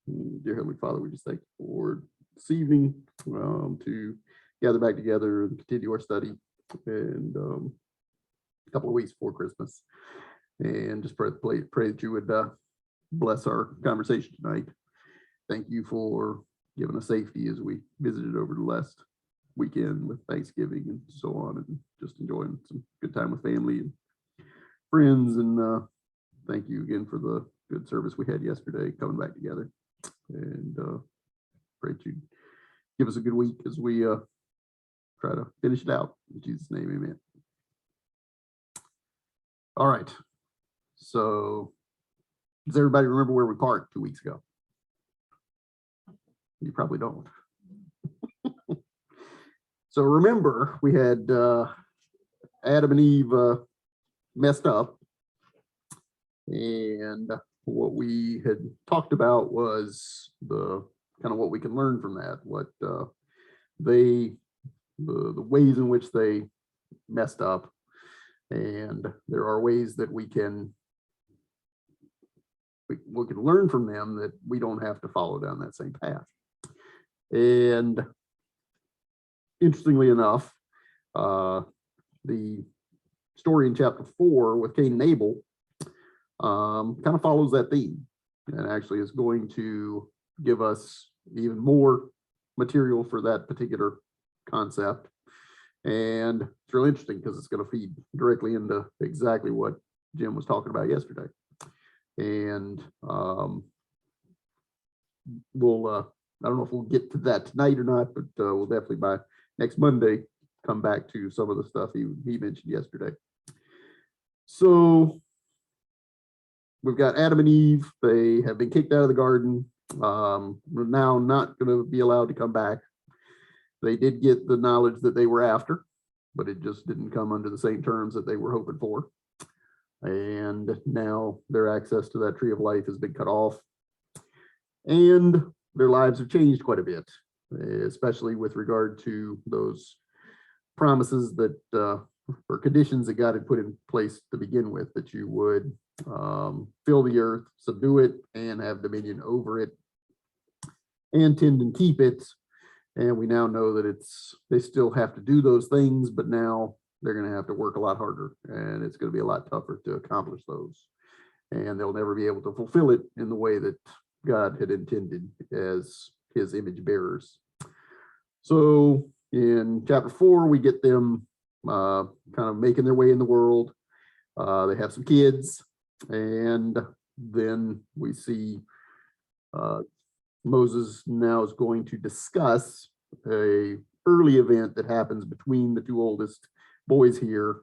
Dear Heavenly Father, we just thank you for this evening to gather back together and continue our study, and a couple of weeks before Christmas. And just pray that you would bless our conversation tonight. Thank you for giving us safety as we visited over the last weekend with Thanksgiving and so on, and just enjoying some good time with family and friends. And thank you again for the good service we had yesterday, coming back together. And pray that you give us a good week as we try to finish it out. In Jesus' name, amen. All right. So does everybody remember where we parked 2 weeks ago? You probably don't. So remember, we had Adam and Eve messed up, and what we had talked about was the kind of what we can learn from that, what the ways in which they messed up, and there are ways that we can learn from them, that we don't have to follow down that same path. And interestingly enough, the story in chapter 4 with Cain and Abel kind of follows that theme, and actually is going to give us even more material for that particular concept. And it's really interesting because it's going to feed directly into exactly what Jim was talking about yesterday. And we'll I don't know if we'll get to that tonight or not, but we'll definitely by next Monday come back to some of the stuff he mentioned yesterday. So we've got Adam and Eve. They have been kicked out of the garden. We're now not going to be allowed to come back. They did get the knowledge that they were after, but it just didn't come under the same terms that they were hoping for. And now their access to that tree of life has been cut off. And their lives have changed quite a bit, especially with regard to those promises that or conditions that God had put in place to begin with, that you would fill the earth, subdue it, and have dominion over it, and tend and keep it. And we now know that they still have to do those things, but now they're going to have to work a lot harder, and it's going to be a lot tougher to accomplish those. And they'll never be able to fulfill it in the way that God had intended as his image bearers. So in chapter 4, we get them kind of making their way in the world. They have some kids, and then we see Moses now is going to discuss a early event that happens between the two oldest boys here.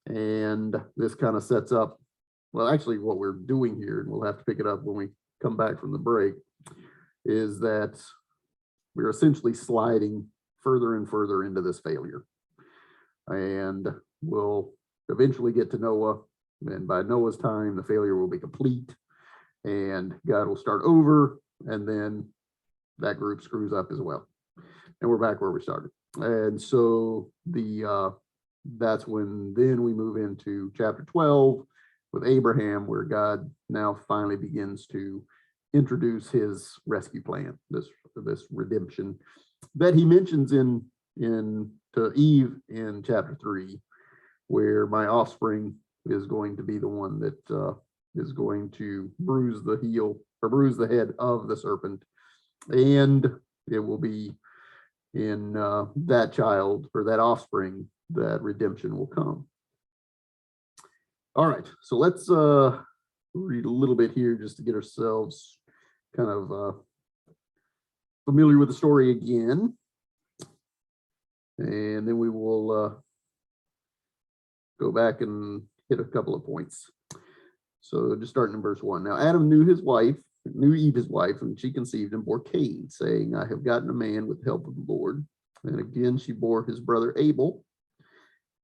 And this kind of sets up, well, actually what we're doing here, and we'll have to pick it up when we come back from the break, is that we're essentially sliding further and further into this failure. And we'll eventually get to Noah, and by Noah's time, the failure will be complete, and God will start over, and then that group screws up as well. And we're back where we started. And so that's when then we move into chapter 12 with Abraham, where God now finally begins to introduce his rescue plan, this redemption that he mentions to Eve in chapter 3, where my offspring is going to be the one that is going to bruise the head of the serpent, and it will be in that child, or that offspring, that redemption will come. All right, so let's read a little bit here just to get ourselves kind of familiar with the story again, and then we will go back and hit a couple of points. So just starting in verse 1. Now Adam knew Eve his wife, and she conceived and bore Cain, saying, I have gotten a man with the help of the Lord. And again she bore his brother Abel.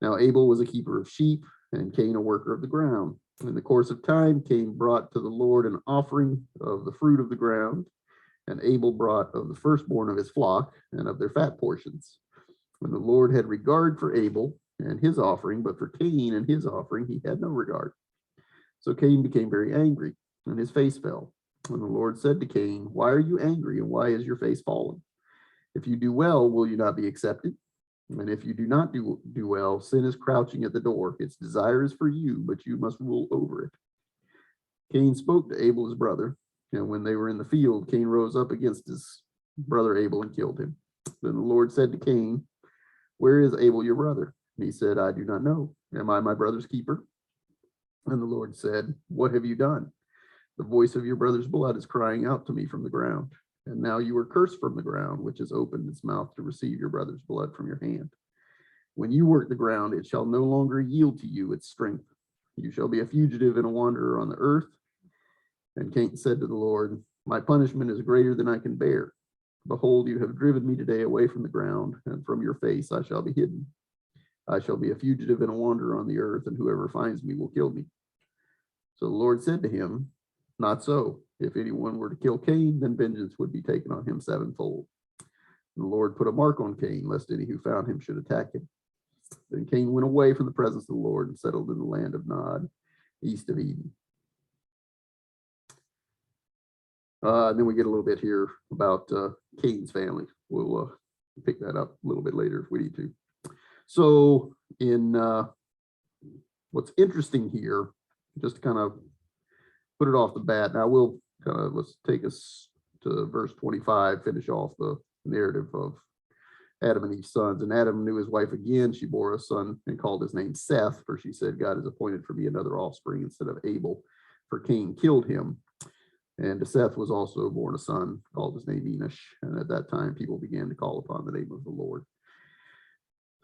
Now Abel was a keeper of sheep, and Cain a worker of the ground. In the course of time, Cain brought to the Lord an offering of the fruit of the ground, and Abel brought of the firstborn of his flock and of their fat portions. When the Lord had regard for Abel and his offering, but for Cain and his offering he had no regard. So Cain became very angry, and his face fell. And the Lord said to Cain, why are you angry, and why is your face fallen? If you do well, will you not be accepted? And if you do not do well, sin is crouching at the door. Its desire is for you, but you must rule over it. Cain spoke to Abel, his brother, and when they were in the field, Cain rose up against his brother Abel and killed him. Then the Lord said to Cain, where is Abel, your brother? And he said, I do not know. Am I my brother's keeper? And the Lord said, what have you done? The voice of your brother's blood is crying out to me from the ground. And now you are cursed from the ground, which has opened its mouth to receive your brother's blood from your hand. When you work the ground, it shall no longer yield to you its strength. You shall be a fugitive and a wanderer on the earth. And Cain said to the Lord, my punishment is greater than I can bear. Behold, you have driven me today away from the ground, and from your face I shall be hidden. I shall be a fugitive and a wanderer on the earth, and whoever finds me will kill me. So the Lord said to him, not so. If anyone were to kill Cain, then vengeance would be taken on him sevenfold. And the Lord put a mark on Cain, lest any who found him should attack him. Then Cain went away from the presence of the Lord and settled in the land of Nod, east of Eden. And then we get a little bit here about Cain's family. We'll pick that up a little bit later if we need to. So in what's interesting here, just to kind of put it off the bat, now we'll kind of, let's take us to verse 25, finish off the narrative of Adam and Eve's sons. And Adam knew his wife again. She bore a son and called his name Seth, for she said, God has appointed for me another offspring instead of Abel, for Cain killed him. And to Seth was also born a son, called his name Enosh. And at that time, people began to call upon the name of the Lord.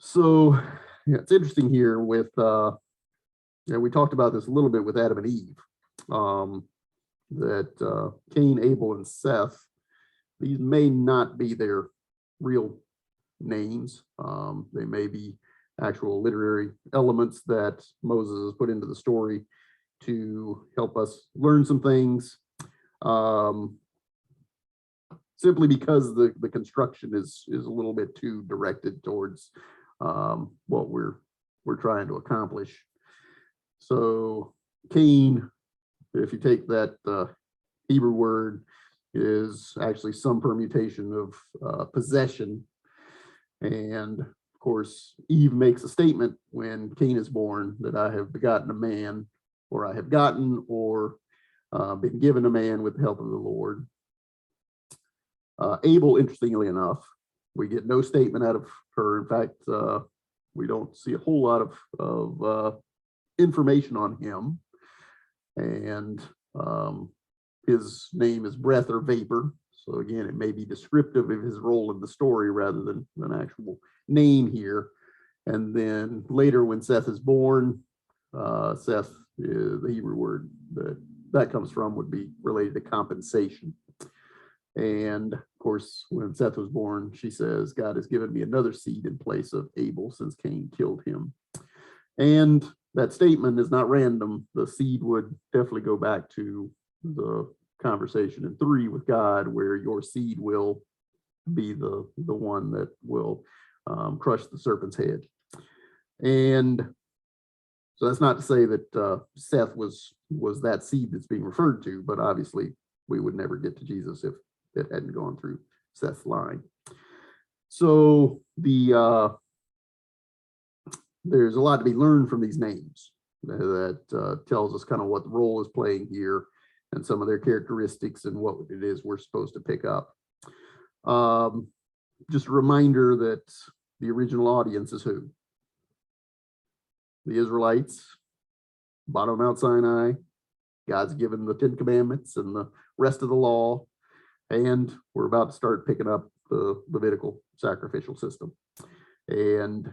So yeah, it's interesting here with, we talked about this a little bit with Adam and Eve, that Cain, Abel, and Seth, these may not be their real names. They may be actual literary elements that Moses has put into the story to help us learn some things, simply because the construction is a little bit too directed towards what we're trying to accomplish. So Cain, if you take that Hebrew word, is actually some permutation of possession. And of course, Eve makes a statement when Cain is born that I have begotten a man, or I have gotten or been given a man with the help of the Lord. Abel, interestingly enough, we get no statement out of her. In fact, we don't see a whole lot of information on him. And his name is breath or vapor. So again, it may be descriptive of his role in the story rather than an actual name here. And then later when Seth is born, Seth, the Hebrew word that comes from would be related to compensation. And of course, when Seth was born, she says, God has given me another seed in place of Abel since Cain killed him. And that statement is not random. The seed would definitely go back to the conversation in 3 with God, where your seed will be the one that will crush the serpent's head. And so that's not to say that Seth was that seed that's being referred to, but obviously we would never get to Jesus if it hadn't gone through Seth's line. So there's a lot to be learned from these names that tells us kind of what the role is playing here and some of their characteristics and what it is we're supposed to pick up. Just a reminder that the original audience is who? The Israelites, bottom of Mount Sinai. God's given the 10 Commandments and the rest of the law, and we're about to start picking up the Levitical sacrificial system. And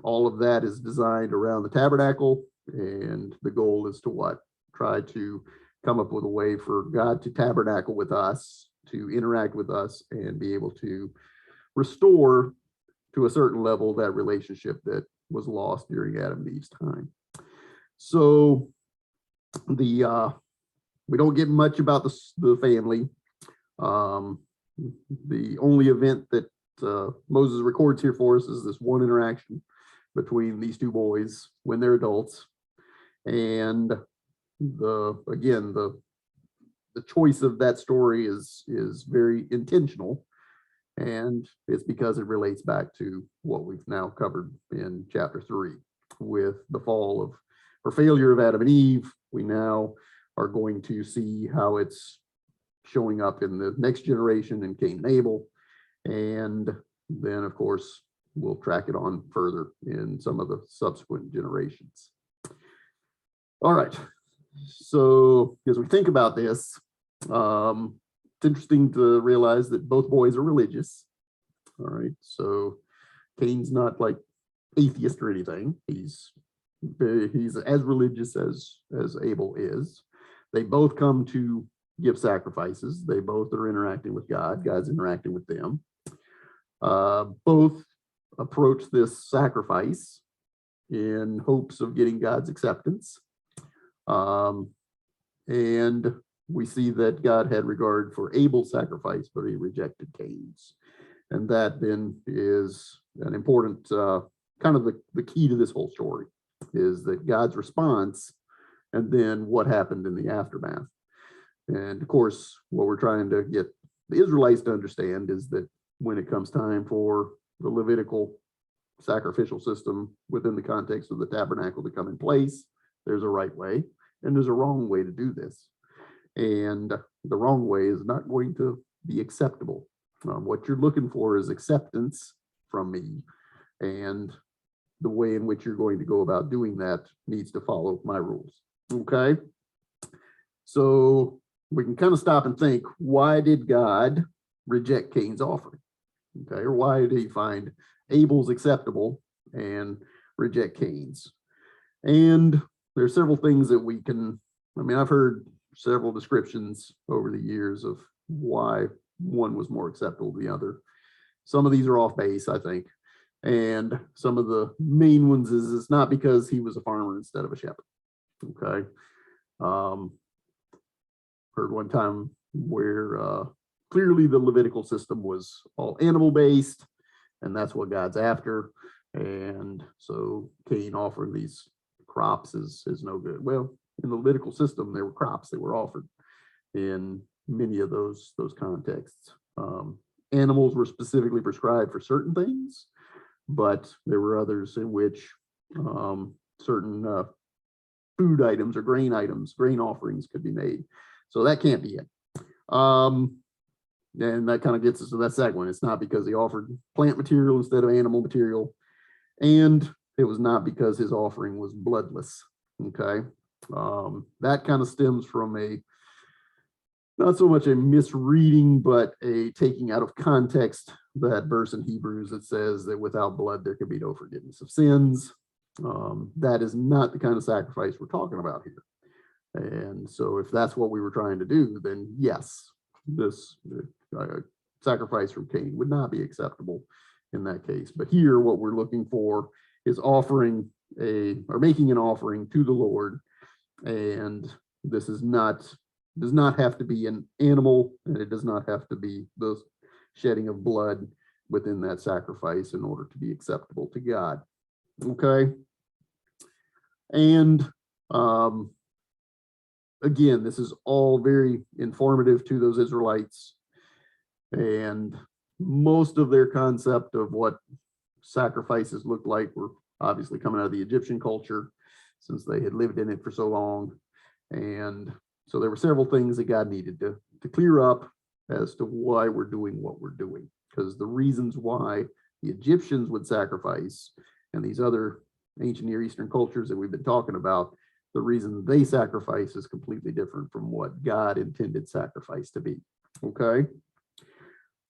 all of that is designed around the tabernacle, and the goal is to what? Try to come up with a way for God to tabernacle with us, to interact with us, and be able to restore to a certain level that relationship that was lost during Adam and Eve's time. So we don't get much about the family. The only event that Moses records here for us is this one interaction between these 2 boys when they're adults. And the the choice of that story is very intentional, and it's because it relates back to what we've now covered in chapter 3 with the fall of, or failure of Adam and Eve. We now are going to see how it's showing up in the next generation in Cain and Abel. And then, of course, we'll track it on further in some of the subsequent generations. All right. So as we think about this, it's interesting to realize that both boys are religious. All right. So Cain's not like atheist or anything. He's as religious as Abel is. They both come to give sacrifices. They both are interacting with God. God's interacting with them. Both approach this sacrifice in hopes of getting God's acceptance. And we see that God had regard for Abel's sacrifice, but he rejected Cain's. And that then is an important kind of the key to this whole story, is that God's response and then what happened in the aftermath. And of course, what we're trying to get the Israelites to understand is that when it comes time for the Levitical sacrificial system within the context of the tabernacle to come in place, there's a right way and there's a wrong way to do this. And the wrong way is not going to be acceptable. What you're looking for is acceptance from me, and the way in which you're going to go about doing that needs to follow my rules. Okay? So we can kind of stop and think, why did God reject Cain's offering? Okay, or why did he find Abel's acceptable and reject Cain's? And there's several things that we can, I've heard several descriptions over the years of why one was more acceptable than the other. Some of these are off base, I think. And some of the main ones is it's not because he was a farmer instead of a shepherd. Okay. Heard one time where clearly the Levitical system was all animal based, and that's what God's after. And so Cain offering these crops is no good. Well, in the Levitical system, there were crops that were offered in many of those contexts. Animals were specifically prescribed for certain things, but there were others in which certain food items or grain offerings could be made. So that can't be it. And that kind of gets us to that second one. It's not because he offered plant material instead of animal material. And it was not because his offering was bloodless. Okay. That kind of stems from not so much a misreading, but a taking out of context that verse in Hebrews that says that without blood, there can be no forgiveness of sins. That is not the kind of sacrifice we're talking about here. And so if that's what we were trying to do, then yes, this sacrifice from Cain would not be acceptable in that case. But here, what we're looking for is making an offering to the Lord. And this does not have to be an animal, and it does not have to be the shedding of blood within that sacrifice in order to be acceptable to God. Okay. And again, this is all very informative to those Israelites, and most of their concept of what sacrifices looked like were obviously coming out of the Egyptian culture, since they had lived in it for so long. And so there were several things that God needed to clear up as to why we're doing what we're doing, because the reasons why the Egyptians would sacrifice and these other ancient Near Eastern cultures that we've been talking about, the reason they sacrifice is completely different from what God intended sacrifice to be. Okay.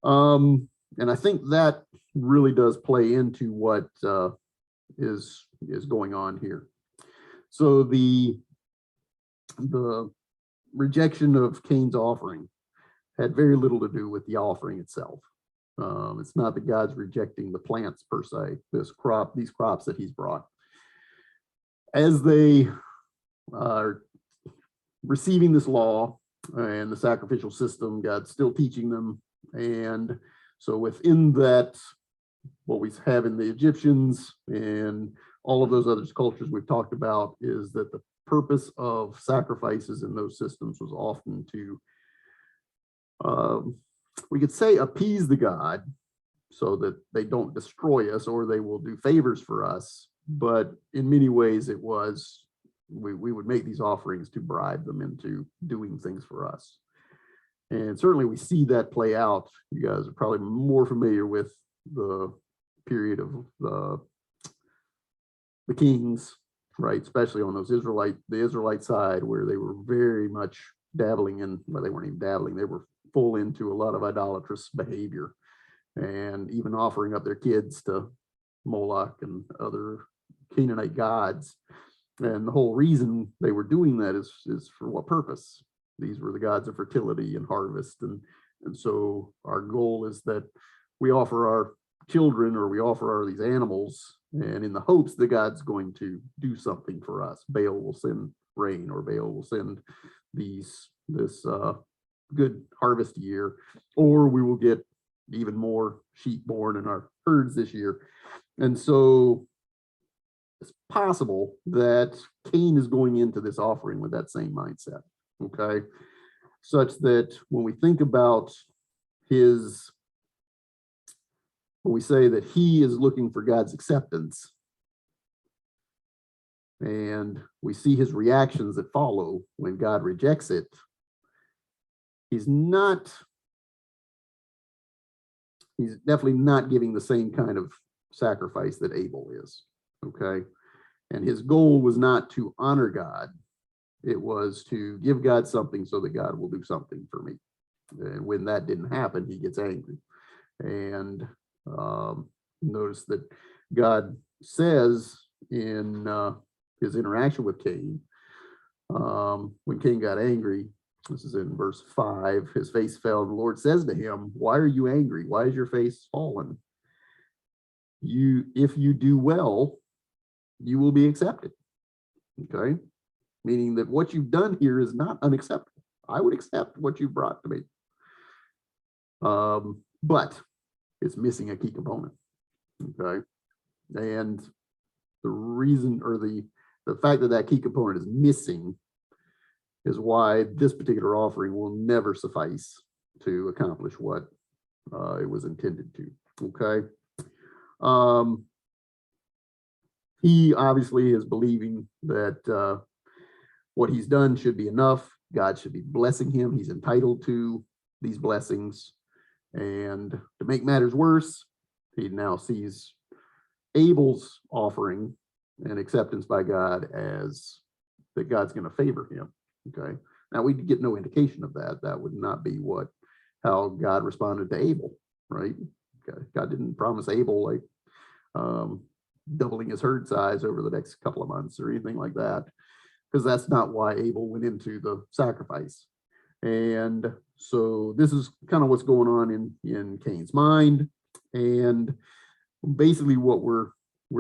And I think that really does play into what is going on here. So the rejection of Cain's offering had very little to do with the offering itself. It's not that God's rejecting the plants per se, these crops that he's brought. As they are receiving this law and the sacrificial system, God's still teaching them. And so within that, what we have in the Egyptians and all of those other cultures we've talked about is that the purpose of sacrifices in those systems was often to, we could say, appease the god so that they don't destroy us or they will do favors for us. But in many ways, it was, we would make these offerings to bribe them into doing things for us. And certainly we see that play out. You guys are probably more familiar with the period of the kings, right? Especially on the Israelite side, where they were very much dabbling in, well, they weren't even dabbling, they were full into a lot of idolatrous behavior and even offering up their kids to Moloch and other Canaanite gods. And the whole reason they were doing that is for what purpose? These were the gods of fertility and harvest. And so our goal is that we offer our children, or we offer these animals, and in the hopes the God's going to do something for us. Baal will send rain, or Baal will send this good harvest year, or we will get even more sheep born in our herds this year. And so it's possible that Cain is going into this offering with that same mindset, okay? Such that when we think about his, when we say that he is looking for God's acceptance, and we see his reactions that follow when God rejects it, he's definitely not giving the same kind of sacrifice that Abel is, okay? And his goal was not to honor God. It was to give God something so that God will do something for me. And when that didn't happen, he gets angry. And notice that God says in his interaction with Cain, when Cain got angry, this is in verse 5, his face fell, and the Lord says to him, "Why are you angry? Why is your face fallen? If you do well, you will be accepted." Okay? Meaning that what you've done here is not unacceptable. I would accept what you brought to me. But it's missing a key component. Okay? And the reason, or the fact that key component is missing, is why this particular offering will never suffice to accomplish what it was intended to. Okay. He obviously is believing that what he's done should be enough. God should be blessing him. He's entitled to these blessings. And to make matters worse, he now sees Abel's offering and acceptance by God as that God's going to favor him. Okay. Now we get no indication of that. That would not be how God responded to Abel, right? Okay. God didn't promise Abel like doubling his herd size over the next couple of months or anything like that, because that's not why Abel went into the sacrifice. And so this is kind of what's going on in Cain's mind. And basically what we're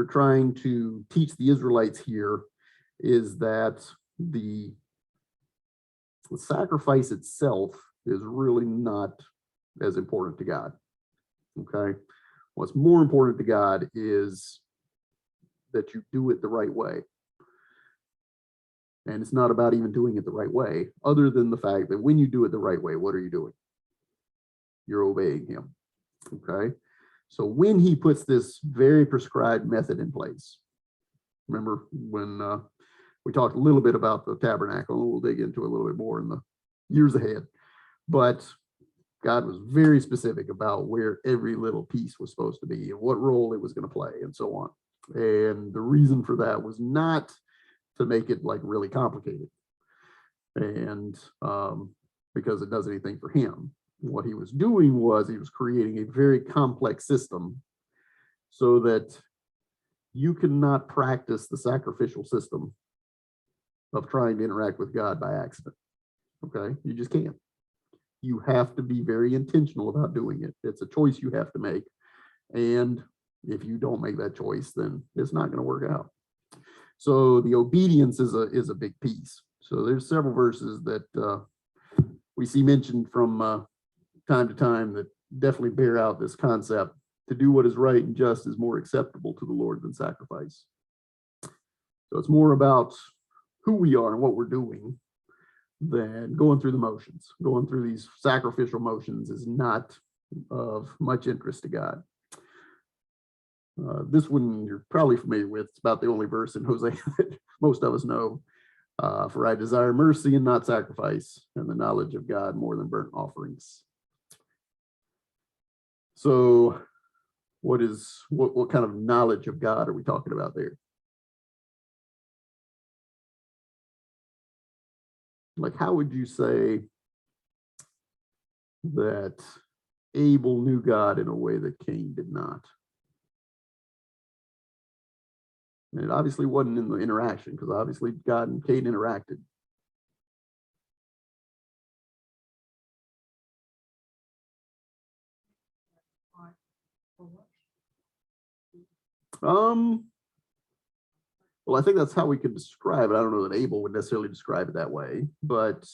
trying to teach the Israelites here is that the sacrifice itself is really not as important to God. Okay. What's more important to God is that you do it the right way. And it's not about even doing it the right way, other than the fact that when you do it the right way, what are you doing? You're obeying him. Okay. So when he puts this very prescribed method in place, remember when we talked a little bit about the tabernacle, we'll dig into a little bit more in the years ahead, but God was very specific about where every little piece was supposed to be and what role it was going to play and so on. And the reason for that was not to make it like really complicated and because it does anything for him. What he was doing was he was creating a very complex system so that you cannot practice the sacrificial system of trying to interact with God by accident. Okay, you just can't. You have to be very intentional about doing it. It's a choice you have to make. And if you don't make that choice, then it's not going to work out. So the obedience is a big piece. So there's several verses that we see mentioned from time to time that definitely bear out this concept. To do what is right and just is more acceptable to the Lord than sacrifice. So it's more about who we are and what we're doing, then going through the motions, going through these sacrificial motions is not of much interest to God. This one you're probably familiar with. It's about the only verse in Hosea that most of us know. For I desire mercy and not sacrifice, and the knowledge of God more than burnt offerings. So what kind of knowledge of God are we talking about there? Like, how would you say that Abel knew God in a way that Cain did not? And it obviously wasn't in the interaction, because obviously God and Cain interacted. Well, I think that's how we could describe it. I don't know that Abel would necessarily describe it that way, but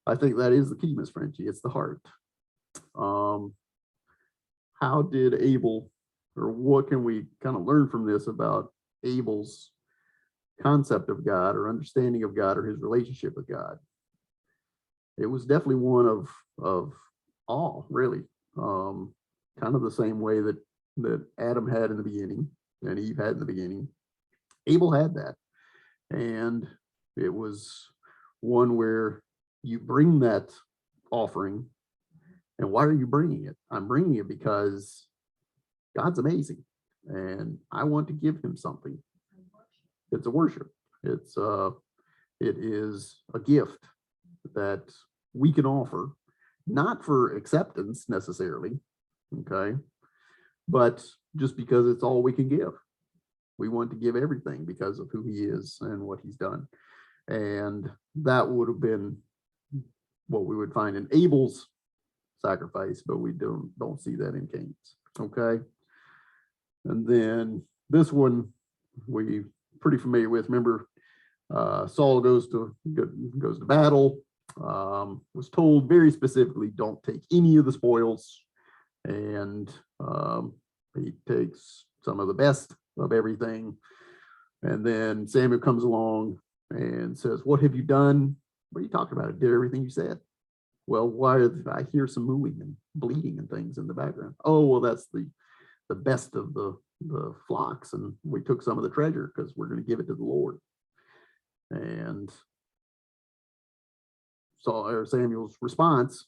I think that is the key, Miss Frenchie. It's the heart. How did Abel, or what can we kind of learn from this about Abel's concept of God or understanding of God or his relationship with God? It was definitely one of awe, really. Kind of the same way that Adam had in the beginning and Eve had in the beginning. Abel had that. And it was one where you bring that offering. And why are you bringing it? I'm bringing it because God's amazing and I want to give him something. It's a worship. It is a gift that we can offer, not for acceptance necessarily, okay, but just because it's all we can give. We want to give everything because of who he is and what he's done. And that would have been what we would find in Abel's sacrifice, but we don't see that in Cain's. Okay. And then this one we pretty familiar with. Remember, Saul goes to battle, was told very specifically, don't take any of the spoils. And he takes some of the best of everything. And then Samuel comes along and says, what have you done? What are you talking about? I did everything you said. Well, why I hear some mooing and bleeding and things in the background? Oh, well, that's the best of the flocks, and we took some of the treasure because we're going to give it to the Lord. And Samuel's response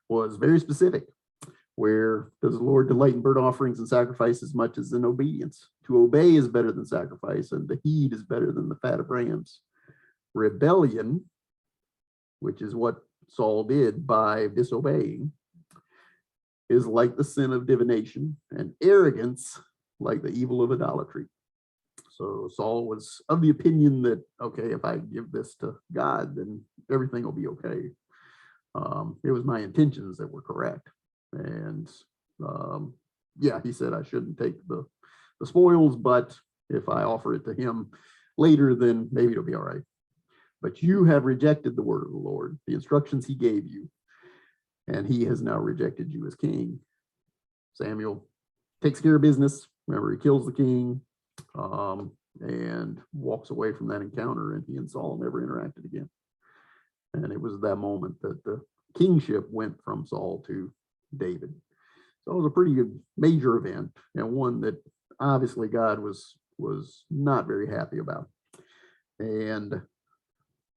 was very specific. Where does the Lord delight in burnt offerings and sacrifice as much as in obedience? To obey is better than sacrifice, and to heed is better than the fat of rams. Rebellion, which is what Saul did by disobeying, is like the sin of divination, and arrogance like the evil of idolatry. So Saul was of the opinion that, okay, if I give this to God, then everything will be okay. It was my intentions that were correct. And yeah, he said I shouldn't take the spoils, but if I offer it to him later, then maybe it'll be all right. But you have rejected the word of the Lord, the instructions he gave you, and he has now rejected you as king. Samuel takes care of business. Remember, he kills the king and walks away from that encounter, and he and Saul never interacted again. And it was that moment that the kingship went from Saul to David. So it was a pretty good major event, and one that obviously God was not very happy about. And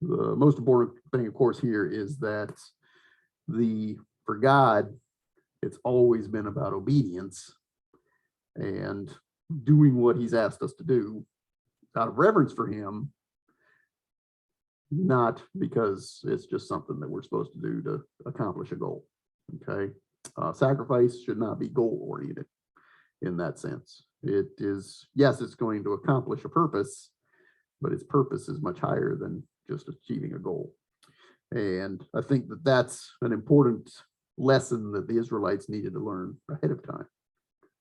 the most important thing, of course, here is that for God, it's always been about obedience and doing what he's asked us to do out of reverence for him, not because it's just something that we're supposed to do to accomplish a goal. Okay. Sacrifice should not be goal oriented in that sense. It is, yes, it's going to accomplish a purpose, but its purpose is much higher than just achieving a goal. And I think that that's an important lesson that the Israelites needed to learn ahead of time.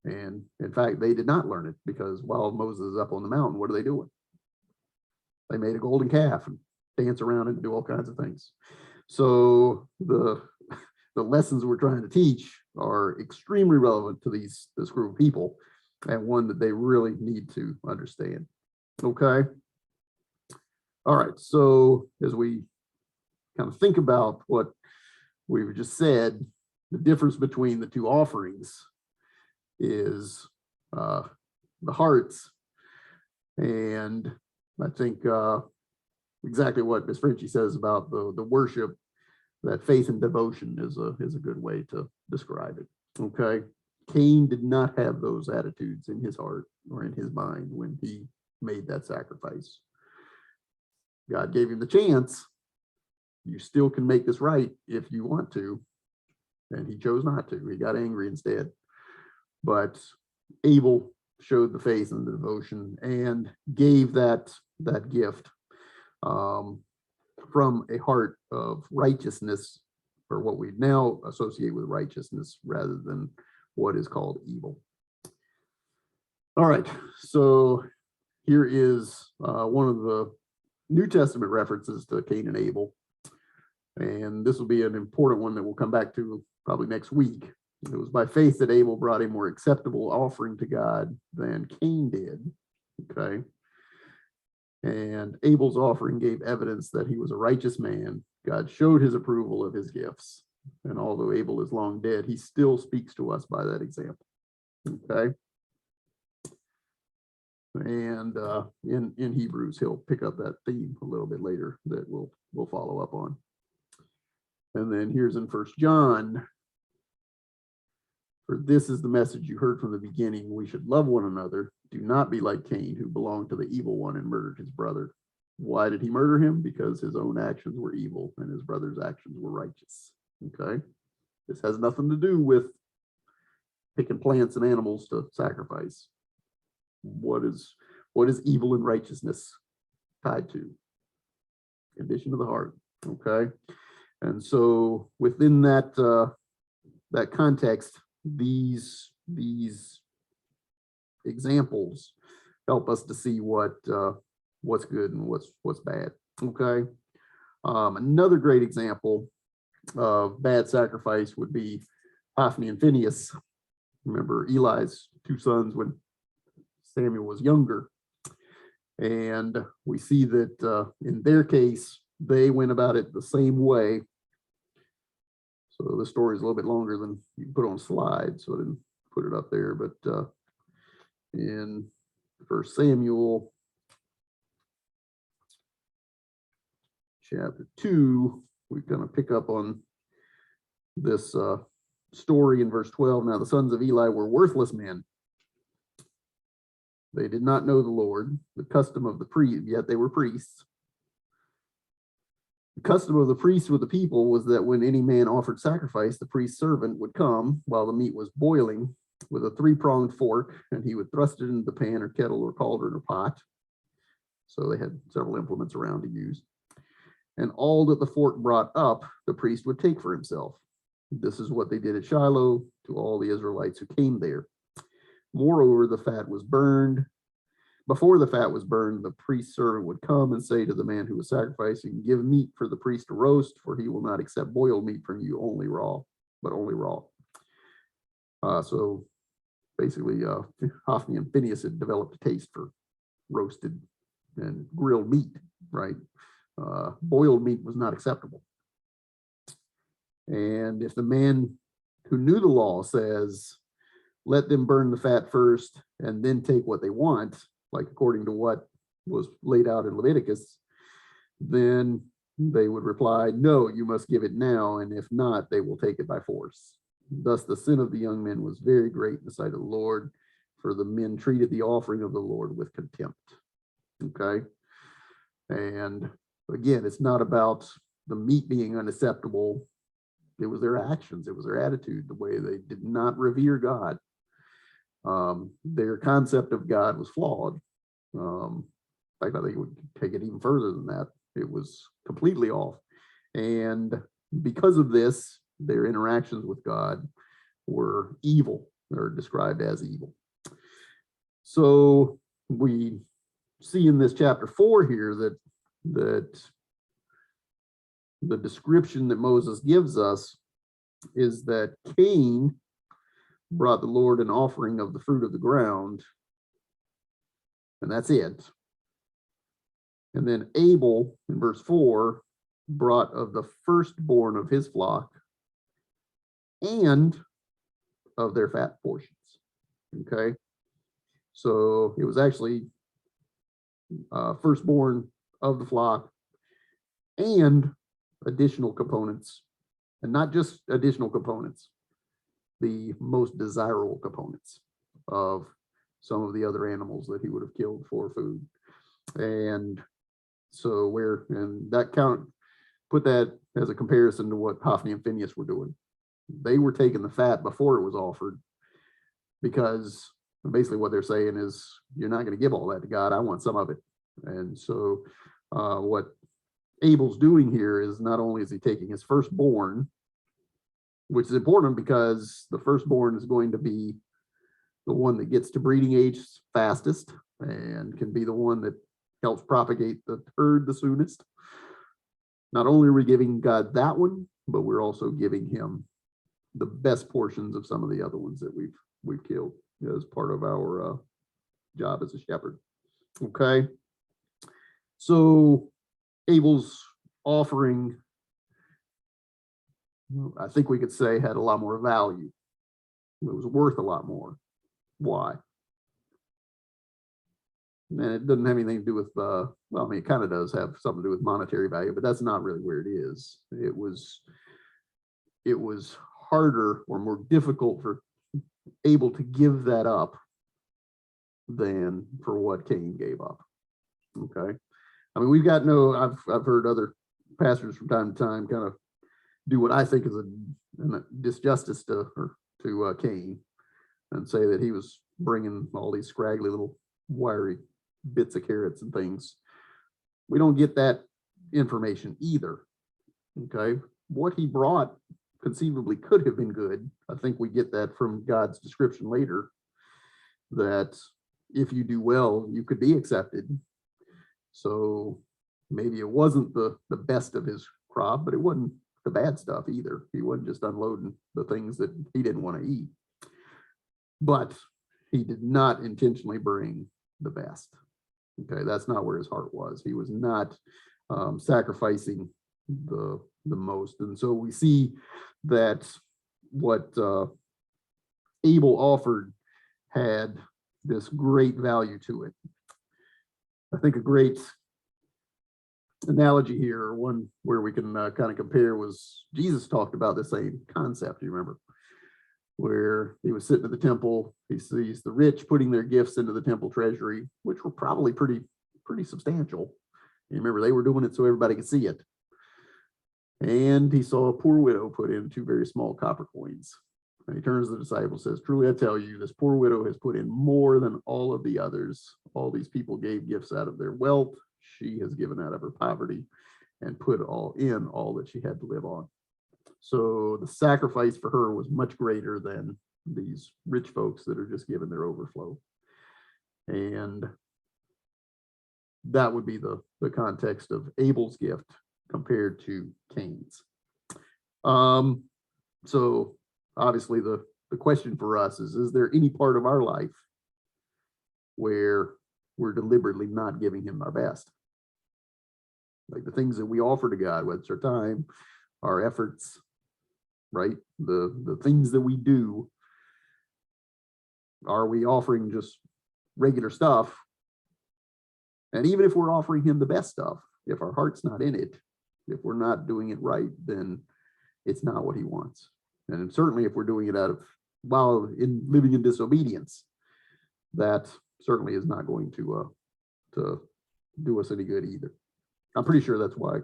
And in fact, they did not learn it, because while Moses is up on the mountain, what are they doing? They made a golden calf and dance around and do all kinds of things. So the lessons we're trying to teach are extremely relevant to this group of people, and one that they really need to understand. Okay. All right, so as we kind of think about what we've just said, the difference between the two offerings is the hearts. And I think exactly what Ms. Frenchie says about the worship, that faith and devotion is a good way to describe it. Okay. Cain did not have those attitudes in his heart or in his mind when he made that sacrifice. God gave him the chance. You still can make this right if you want to. And he chose not to. He got angry instead. But Abel showed the faith and the devotion and gave that gift from a heart of righteousness, or what we now associate with righteousness, rather than what is called evil. All right, so here is one of the New Testament references to Cain and Abel. And this will be an important one that we'll come back to probably next week. It was by faith that Abel brought a more acceptable offering to God than Cain did. Okay. And Abel's offering gave evidence that he was a righteous man. God showed his approval of his gifts. And although Abel is long dead, he still speaks to us by that example. Okay. And in Hebrews, he'll pick up that theme a little bit later that we'll follow up on. And then here's in 1 John. For this is the message you heard from the beginning. We should love one another. Do not be like Cain, who belonged to the evil one and murdered his brother. Why did he murder him? Because his own actions were evil and his brother's actions were righteous. Okay. This has nothing to do with picking plants and animals to sacrifice. What is evil and righteousness tied to? Condition of the heart. Okay. And so within that that context, these examples help us to see what's good and what's bad. Okay. Another great example of bad sacrifice would be Hophni and Phinehas. Remember Eli's two sons when Samuel was younger. And we see that in their case, they went about it the same way. So the story is a little bit longer than you can put on slides, so I didn't put it up there. But in 1 Samuel chapter 2, we're going to pick up on this story in verse 12. Now the sons of Eli were worthless men. They did not know the Lord, the custom of the priest, yet they were priests. The custom of the priests with the people was that when any man offered sacrifice, the priest's servant would come while the meat was boiling with a three-pronged fork, and he would thrust it into the pan or kettle or cauldron or pot. So they had several implements around to use. And all that the fork brought up, the priest would take for himself. This is what they did at Shiloh to all the Israelites who came there. Moreover, the fat was burned. Before the fat was burned, the priest's servant would come and say to the man who was sacrificing, give meat for the priest to roast, for he will not accept boiled meat from you, only raw. So basically, Hophni and Phinehas had developed a taste for roasted and grilled meat, right? Boiled meat was not acceptable. And if the man who knew the law says, let them burn the fat first and then take what they want, like according to what was laid out in Leviticus, then they would reply, no, you must give it now, and if not, they will take it by force. Thus the sin of the young men was very great in the sight of the Lord, for the men treated the offering of the Lord with contempt. Okay. And again, it's not about the meat being unacceptable. It was their actions. It was their attitude, the way they did not revere God. Their concept of God was flawed. In fact, I think it would take it even further than that. It was completely off. And because of this, their interactions with God were evil, or described as evil. So we see in this chapter 4 here that the description that Moses gives us is that Cain brought the Lord an offering of the fruit of the ground, and that's it. And then Abel, in verse 4, brought of the firstborn of his flock and of their fat portions. Okay. So it was actually firstborn of the flock and additional components, and not just additional components, the most desirable components of some of the other animals that he would have killed for food. And so and that put that as a comparison to what Hophni and Phinehas were doing. They were taking the fat before it was offered, because basically what they're saying is, you're not going to give all that to God. I want some of it. And so what Abel's doing here is, not only is he taking his firstborn, which is important because the firstborn is going to be the one that gets to breeding age fastest and can be the one that helps propagate the herd the soonest. Not only are we giving God that one, but we're also giving him the best portions of some of the other ones that we've killed as part of our job as a shepherd. Okay. So Abel's offering, I think we could say, had a lot more value. It was worth a lot more. Why? And it doesn't have anything to do with, well, I mean, it kind of does have something to do with monetary value, but that's not really where it is. It was harder or more difficult for Abel to give that up than for what Cain gave up. Okay. I mean, we've got I've heard other pastors from time to time kind of do what I think is a disjustice to Cain, and say that he was bringing all these scraggly little wiry bits of carrots and things. We don't get that information either. Okay. What he brought conceivably could have been good. I think we get that from God's description later, that if you do well, you could be accepted. So maybe it wasn't the best of his crop, but it wasn't the bad stuff either. He wasn't just unloading the things that he didn't want to eat. But he did not intentionally bring the best. Okay, that's not where his heart was. He was not sacrificing the most. And so we see that what Abel offered had this great value to it. I think a great analogy here, or one where we can kind of compare, was Jesus talked about the same concept. You remember, where he was sitting at the temple, he sees the rich putting their gifts into the temple treasury, which were probably pretty substantial. You remember, they were doing it so everybody could see it. And he saw a poor widow put in 2 very small copper coins. And he turns to the disciples and says, "Truly I tell you, this poor widow has put in more than all of the others. All these people gave gifts out of their wealth. She has given out of her poverty and put all that she had to live on." So the sacrifice for her was much greater than these rich folks that are just given their overflow. And that would be the context of Abel's gift compared to Cain's. So obviously the question for us is there any part of our life where we're deliberately not giving him our best? Like the things that we offer to God, whether it's our time, our efforts, right? The things that we do, are we offering just regular stuff? And even if we're offering him the best stuff, if our heart's not in it, if we're not doing it right, then it's not what he wants. And certainly if we're doing it while living in disobedience, that certainly is not going to do us any good either. I'm pretty sure that's why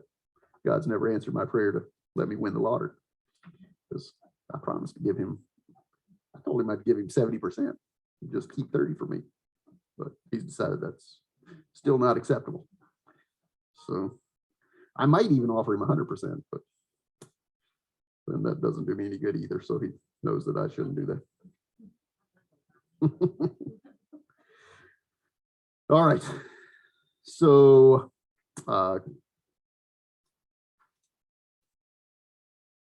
God's never answered my prayer to let me win the lottery, because I promised to give him, I told him I'd give him 70%, just keep 30 for me. But he's decided that's still not acceptable. So I might even offer him 100%, but then that doesn't do me any good either. So he knows that I shouldn't do that. All right. So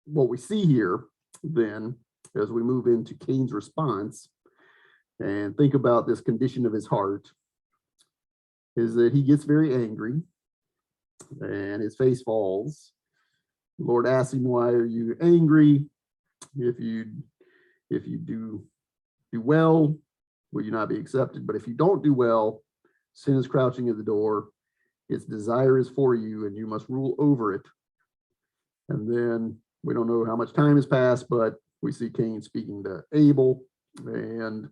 what we see here then, as we move into Cain's response and think about this condition of his heart, is that he gets very angry and his face falls. The Lord asks him, "Why are you angry? If you do well, will you not be accepted? But if you don't do well, sin is crouching at the door. Its desire is for you, and you must rule over it." And then we don't know how much time has passed, but we see Cain speaking to Abel. And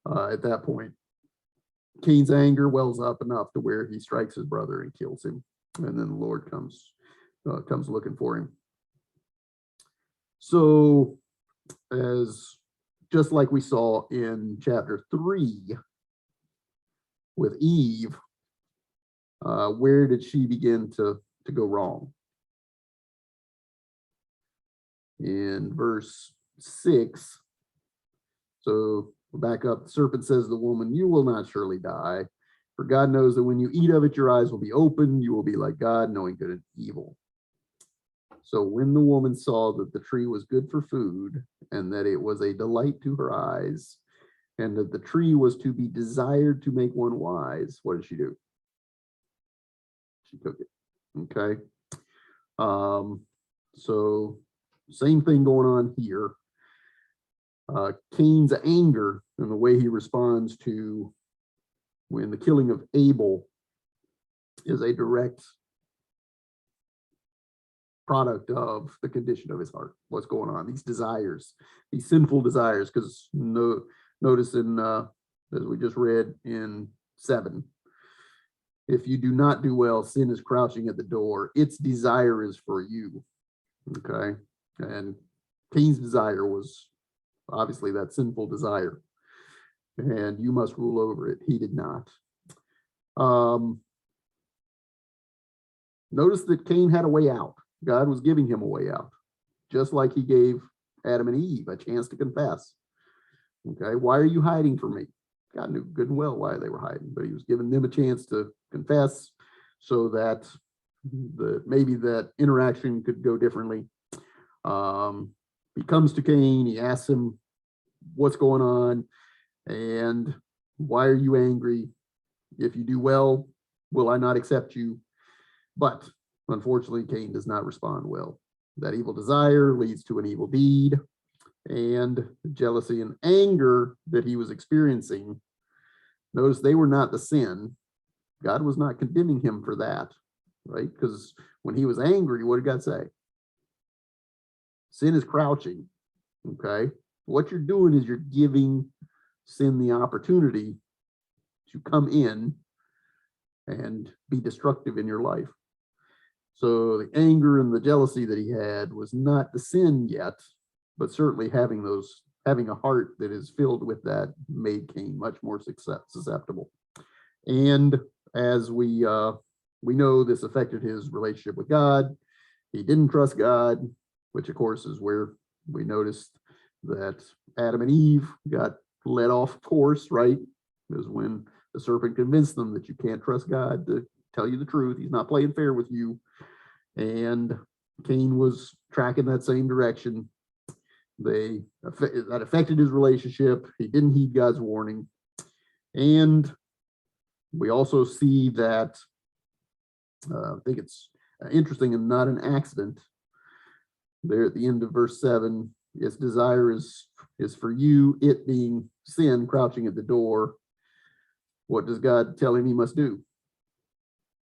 at that point, Cain's anger wells up enough to where he strikes his brother and kills him. And then the Lord comes looking for him. So, as just like we saw in chapter 3 with Eve, where did she begin to go wrong? In verse 6, so back up, the serpent says to the woman, "You will not surely die, for God knows that when you eat of it, your eyes will be opened. You will be like God, knowing good and evil." So when the woman saw that the tree was good for food, and that it was a delight to her eyes, and that the tree was to be desired to make one wise, what did she do? She took it. Okay. So same thing going on here. Cain's anger and the way he responds to when the killing of Abel is a direct product of the condition of his heart. What's going on? These desires, these sinful desires, because notice in as we just read in 7, if you do not do well, sin is crouching at the door. Its desire is for you. Okay. And Cain's desire was obviously that sinful desire. And you must rule over it. He did not. Notice that Cain had a way out. God was giving him a way out, just like he gave Adam and Eve a chance to confess. Okay, why are you hiding from me? God knew good and well why they were hiding, but he was giving them a chance to confess so that maybe that interaction could go differently. He comes to Cain, he asks him, "What's going on? And why are you angry? If you do well, will I not accept you?" But unfortunately, Cain does not respond well. That evil desire leads to an evil deed, and jealousy and anger that he was experiencing, notice they were not the sin. God was not condemning him for that, right? Because when he was angry, what did God say? Sin is crouching, okay? What you're doing is you're giving sin the opportunity to come in and be destructive in your life. So the anger and the jealousy that he had was not the sin yet, but certainly having a heart that is filled with that made Cain much more susceptible. And as we know, this affected his relationship with God. He didn't trust God, which of course is where we noticed that Adam and Eve got led off course, right? It was when the serpent convinced them that you can't trust God to tell you the truth. He's not playing fair with you. And Cain was tracking that same direction. That affected his relationship. He didn't heed God's warning. And we also see that, I think it's interesting and not an accident. There at the end of verse 7, its desire is for you, it being sin crouching at the door. What does God tell him he must do?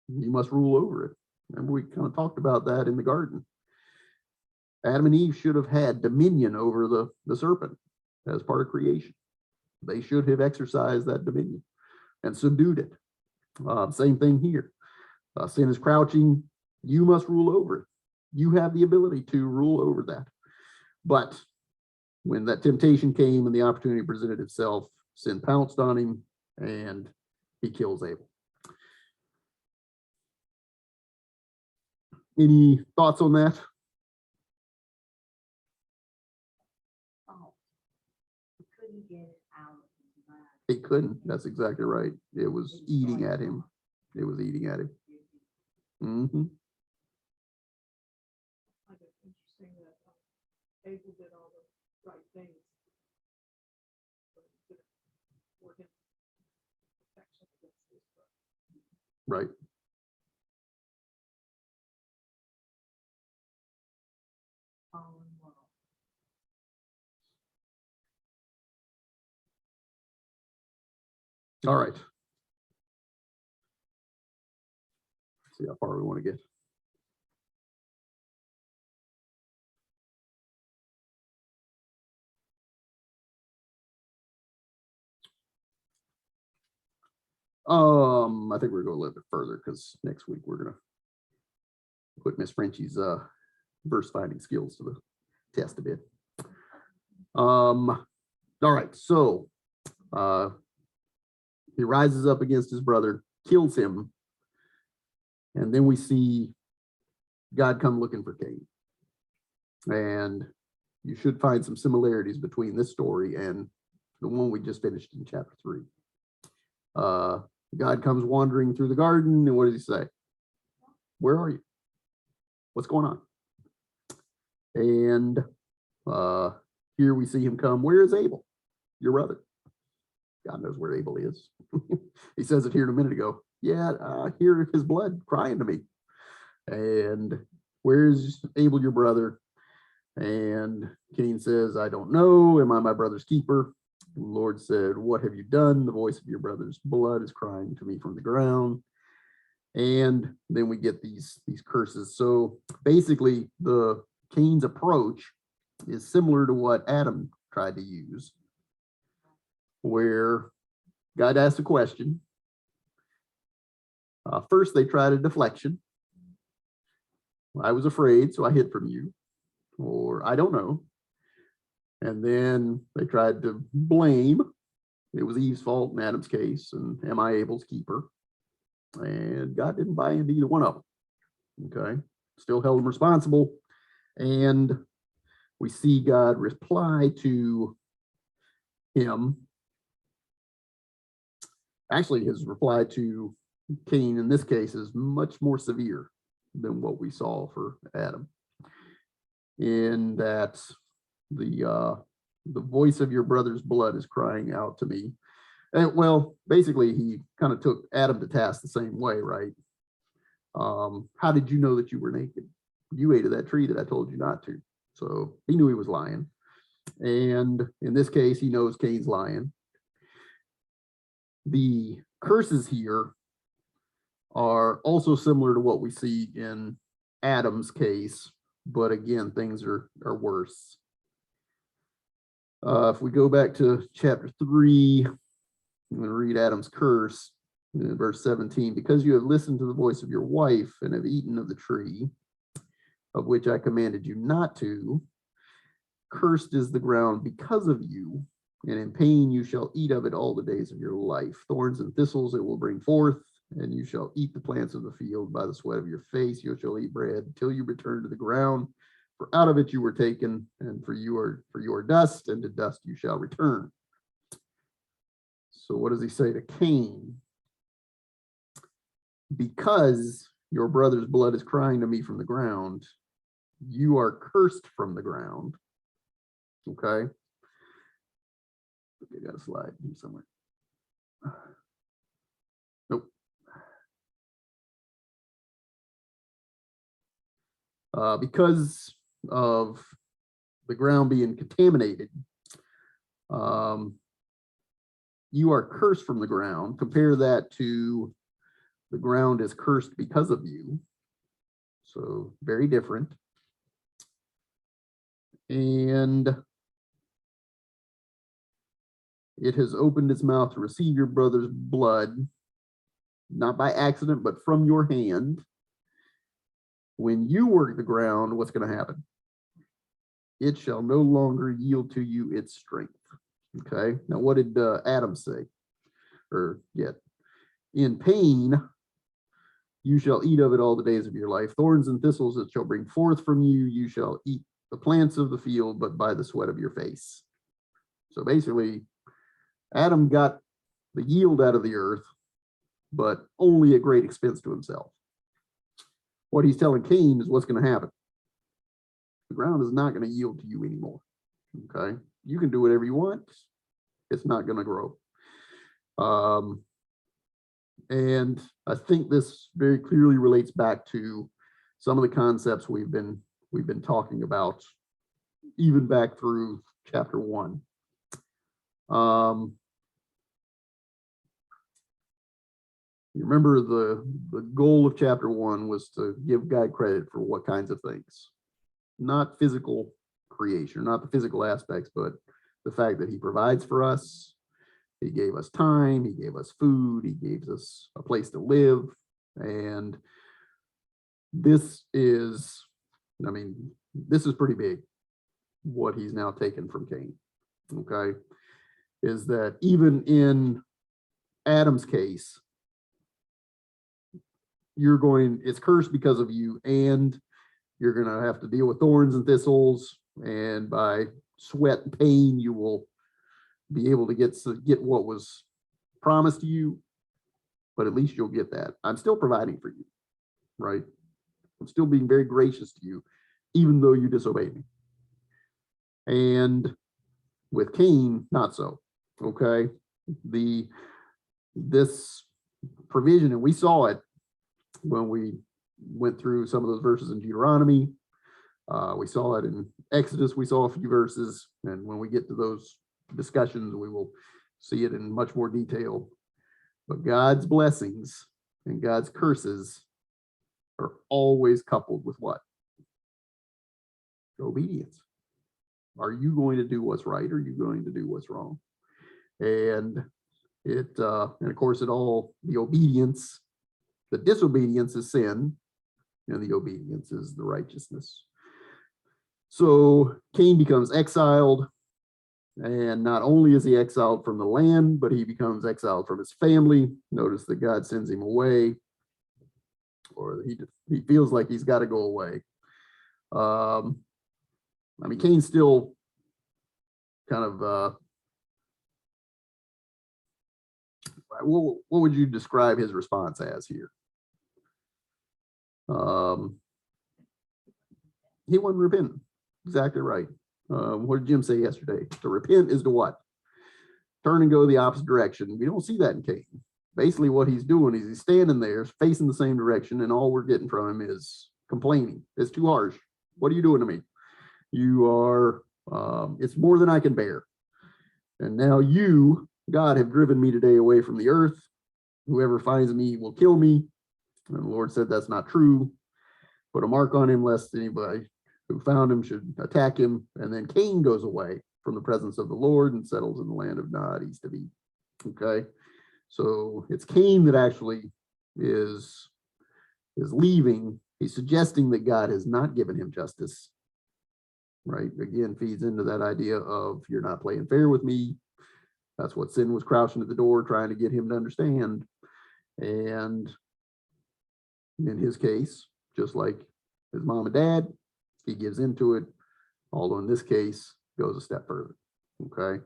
He must rule over it. Remember, we kind of talked about that in the garden. Adam and Eve should have had dominion over the serpent as part of creation. They should have exercised that dominion and subdued it. Same thing here. Sin is crouching. You must rule over it. You have the ability to rule over that. But when that temptation came and the opportunity presented itself, sin pounced on him and he kills Abel. Any thoughts on that? Couldn't get it out. It couldn't. That's exactly right. It was eating at him. It was eating at him. Mm-hmm. I think it's interesting that Abel did all the right things. For him, protection against his brother. Right. All right. See how far we want to get. I think we're going to go a little bit further because next week we're gonna put Miss Frenchie's verse finding skills to the test a bit. All right, so he rises up against his brother, kills him, and then we see God come looking for Cain. And you should find some similarities between this story and the one we just finished in chapter 3. God comes wandering through the garden, and what does he say? Where are you? What's going on? And here we see him come. Where is Abel, your brother? God knows where Abel is. He says it here a minute ago. Yeah, I hear his blood crying to me. And where's Abel, your brother? And Cain says, I don't know. Am I my brother's keeper? The Lord said, what have you done? The voice of your brother's blood is crying to me from the ground. And then we get these curses. So basically, the Cain's approach is similar to what Adam tried to use, where God asked a question. First, they tried a deflection. I was afraid, so I hid from you. Or I don't know. And then they tried to blame. It was Eve's fault in Adam's case, and am I Abel's keeper? And God didn't buy into either one of them. Okay, still held him responsible. And we see God reply to him. Actually, his reply to Cain in this case is much more severe than what we saw for Adam. In that the voice of your brother's blood is crying out to me. And well, basically, he kind of took Adam to task the same way, right? How did you know that you were naked? You ate of that tree that I told you not to. So he knew he was lying. And in this case, he knows Cain's lying. The curses here are also similar to what we see in Adam's case, but again, things are worse. If we go back to chapter 3, I'm going to read Adam's curse in verse 17. Because you have listened to the voice of your wife and have eaten of the tree of which I commanded you not to, cursed is the ground because of you, and in pain you shall eat of it all the days of your life. Thorns and thistles it will bring forth, and you shall eat the plants of the field. By the sweat of your face you shall eat bread till you return to the ground, for out of it you were taken, and for you are dust, and to dust you shall return. So what does he say to Cain? Because your brother's blood is crying to me from the ground, you are cursed from the ground. Okay. I got a slide here somewhere. Nope. Because of the ground being contaminated, you are cursed from the ground. Compare that to the ground is cursed because of you. So very different. And it has opened its mouth to receive your brother's blood, not by accident, but from your hand. When you work the ground, what's going to happen? It shall no longer yield to you its strength. Okay. Now, what did Adam say? Or yet, in pain, you shall eat of it all the days of your life. Thorns and thistles it shall bring forth from you. You shall eat the plants of the field, but by the sweat of your face. So basically, Adam got the yield out of the earth, but only at great expense to himself. What he's telling Cain is what's going to happen. The ground is not going to yield to you anymore. Okay. You can do whatever you want. It's not going to grow. And I think this very clearly relates back to some of the concepts we've been talking about, even back through chapter 1. You remember the goal of chapter 1 was to give God credit for what kinds of things, not physical creation, not the physical aspects, but the fact that he provides for us. He gave us time, he gave us food, he gave us a place to live. And this is, I mean, this is pretty big, what he's now taken from Cain. Okay. Is that even in Adam's case, it's cursed because of you, and you're going to have to deal with thorns and thistles, and by sweat and pain, you will be able to get what was promised to you, but at least you'll get that. I'm still providing for you, right? I'm still being very gracious to you, even though you disobey me. And with Cain, not so. Okay. This provision, and we saw it when we went through some of those verses in Deuteronomy. We saw it in Exodus. We saw a few verses, and when we get to those discussions, we will see it in much more detail. But God's blessings and God's curses are always coupled with what? Obedience. Are you going to do what's right, or are you going to do what's wrong? And of course, the obedience, the disobedience is sin, and the obedience is the righteousness. So Cain becomes exiled, and not only is he exiled from the land, but he becomes exiled from his family. Notice that God sends him away, or he feels like he's got to go away. I mean, Cain's still kind of, what would you describe his response as here? He wasn't repentant. Exactly right. What did Jim say yesterday? To repent is to what? Turn and go the opposite direction. We don't see that in Cain. Basically, what he's doing is he's standing there facing the same direction, and all we're getting from him is complaining. It's too harsh. What are you doing to me? You are, it's more than I can bear. And now you, God, have driven me today away from the earth. Whoever finds me will kill me. And the Lord said, that's not true. Put a mark on him, lest anybody who found him should attack him. And then Cain goes away from the presence of the Lord and settles in the land of Nod, east of Eden. Okay. So it's Cain that actually is leaving. He's suggesting that God has not given him justice. Right. Again, feeds into that idea of you're not playing fair with me. That's what sin was crouching at the door, trying to get him to understand. And in his case, just like his mom and dad, he gives into it. Although in this case, goes a step further. Okay.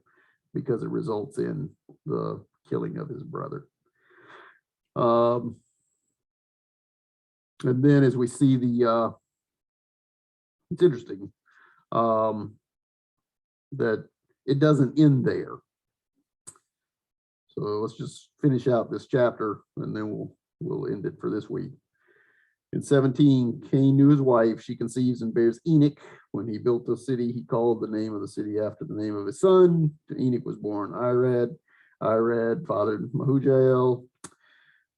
Because it results in the killing of his brother. And then as we see it's interesting that it doesn't end there. So let's just finish out this chapter, and then we'll end it for this week. In 17, Cain knew his wife. She conceives and bears Enoch. When he built the city, he called the name of the city after the name of his son. To Enoch was born Irad. Irad fathered Mahujael.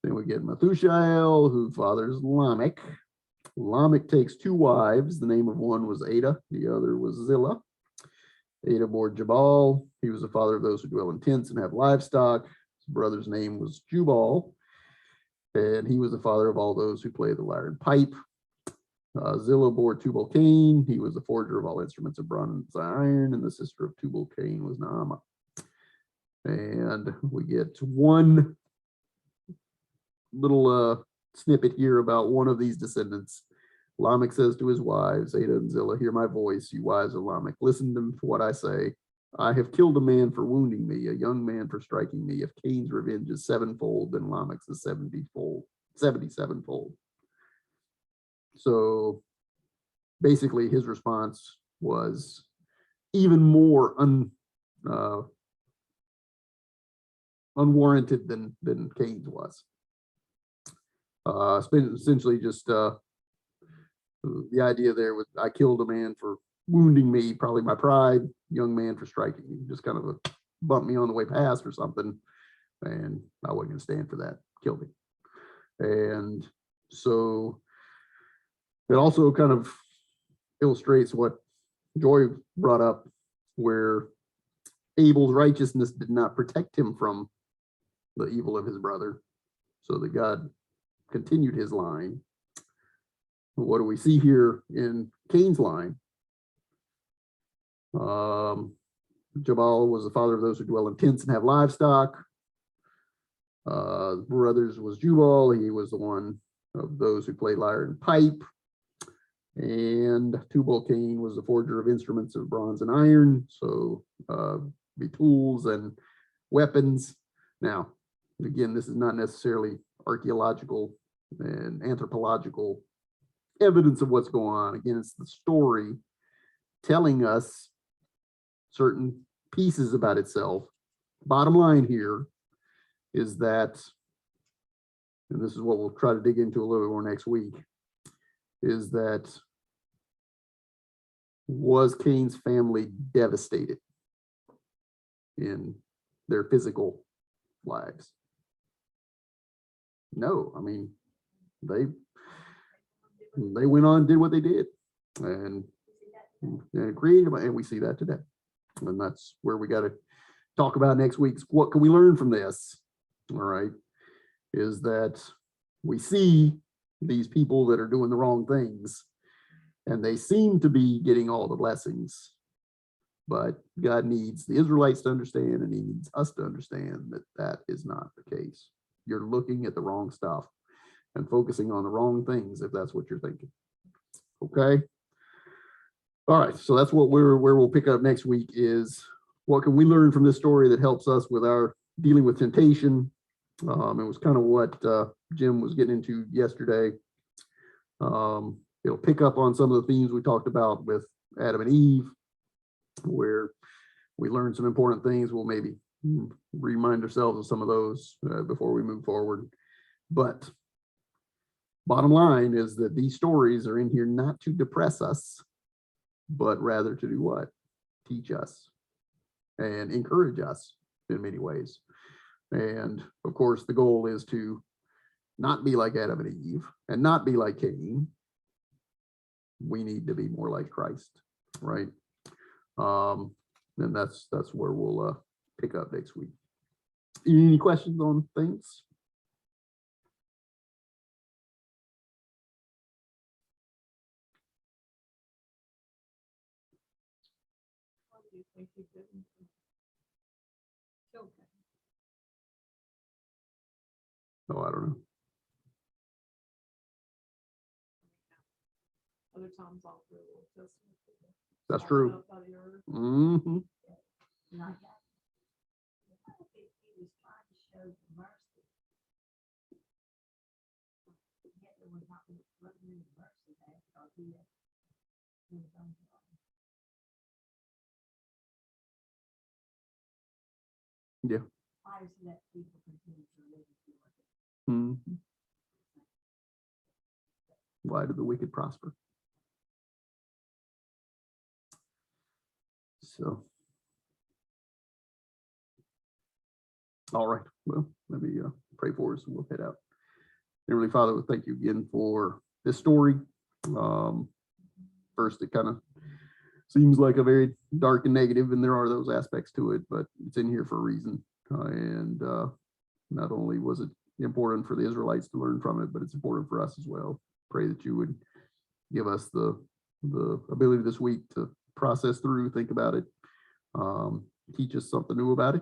Then we get Methushael, who fathers Lamech. Lamech takes two wives. The name of one was Ada, the other was Zillah. Ada bore Jabal. He was the father of those who dwell in tents and have livestock. His brother's name was Jubal, and he was the father of all those who play the lyre and pipe. Zillah bore Tubal-Cain. He was the forger of all instruments of bronze and iron, and the sister of Tubal-Cain was Naamah. And we get one little snippet here about one of these descendants. Lamech says to his wives, Ada and Zillah, hear my voice, you wives of Lamech. Listen to what I say. I have killed a man for wounding me, a young man for striking me. If Cain's revenge is sevenfold, then Lamech's is 77fold. So basically his response was even more unwarranted than Cain's was. Essentially just the idea there was, I killed a man for wounding me, probably my pride, young man for striking me, just kind of bumped me on the way past or something, and I wasn't going to stand for that, killed me. And so it also kind of illustrates what Joy brought up, where Abel's righteousness did not protect him from the evil of his brother, so that God continued his line. What do we see here in Cain's line? Jabal was the father of those who dwell in tents and have livestock. Brothers was Jubal. He was the one of those who played lyre and pipe. And Tubal Cain was the forger of instruments of bronze and iron. So be tools and weapons. Now, again, this is not necessarily archaeological and anthropological evidence of what's going on. Again, it's the story telling us certain pieces about itself. Bottom line here is that, and this is what we'll try to dig into a little bit more next week, is that was Cain's family devastated in their physical lives? No, I mean, they went on and did what they did, and created, and we see that today. And that's where we got to talk about next week's what can we learn from this? All right, is that we see these people that are doing the wrong things, and they seem to be getting all the blessings, but God needs the Israelites to understand, and he needs us to understand that that is not the case. You're looking at the wrong stuff and focusing on the wrong things if that's what you're thinking. Okay. All right, so that's what where we'll pick up next week is what can we learn from this story that helps us with our dealing with temptation. It was kind of what Jim was getting into yesterday. It'll pick up on some of the themes we talked about with Adam and Eve, where we learned some important things. We'll maybe remind ourselves of some of those before we move forward. But bottom line is that these stories are in here not to depress us, but rather to do what? Teach us and encourage us in many ways. And of course, the goal is to not be like Adam and Eve and not be like Cain. We need to be more like Christ, right? And that's where we'll pick up next week. Any questions on things? How do you think he didn't kill him? Oh, I don't know. Other times I'll do a little testament. That's true. Mm-hmm. Not that. I don't think he was trying to show mercy. Yet there was not any mercy there because he had his own job. Yeah. Why does he let people continue to live if you want it? Mm-hmm. Why do the wicked prosper? So, all right. Well, let me pray for us and we'll head out. Heavenly Father, we thank you again for this story. First, it kind of seems like a very dark and negative, and there are those aspects to it, but it's in here for a reason. And not only was it important for the Israelites to learn from it, but it's important for us as well. Pray that you would give us the ability this week to process through, think about it, teach us something new about it,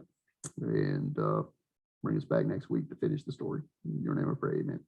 and bring us back next week to finish the story. In your name I pray, amen.